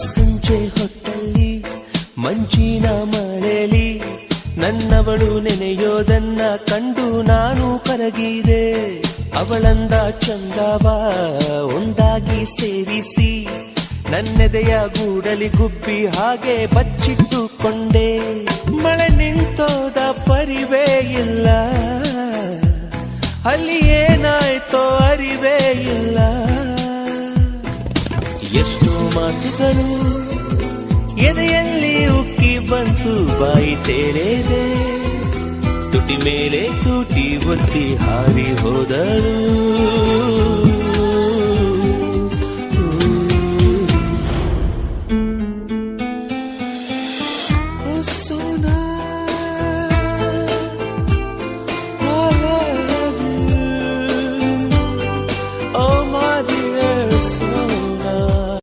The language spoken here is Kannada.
ಸಂಜೆ ಹೊತ್ತಲ್ಲಿ ಮಂಜಿನ ಮಳೆಲಿ ನನ್ನವಳು ನೆನೆಯೋದನ್ನ ಕಂಡು ನಾನು ಕರಗಿದೆ. ಅವಳಂದ ಚಂದವ ಒಂದಾಗಿ ಸೇರಿಸಿ ನನ್ನೆದೆಯ ಗೂಡಲಿ ಗುಬ್ಬಿ ಹಾಗೆ ಬಚ್ಚಿಟ್ಟುಕೊಂಡೆ. ಮಳೆ ನಿಂತೋದ ಪರಿವೇ ಇಲ್ಲ, ಅಲ್ಲಿ ಏನಾಯ್ತೋ ಅರಿವೇ ಇಲ್ಲ. ಎಷ್ಟೋ ಮಾತುಗಳು ಎದೆಯಲ್ಲಿ ಉಕ್ಕಿ ಬಂತು, ಬಾಯಿ ತೇರೇದೆ, ತುಟಿ ಮೇಲೆ ತೂಟಿ ಒತ್ತಿ ಹಾರಿ ಹೋದಳು.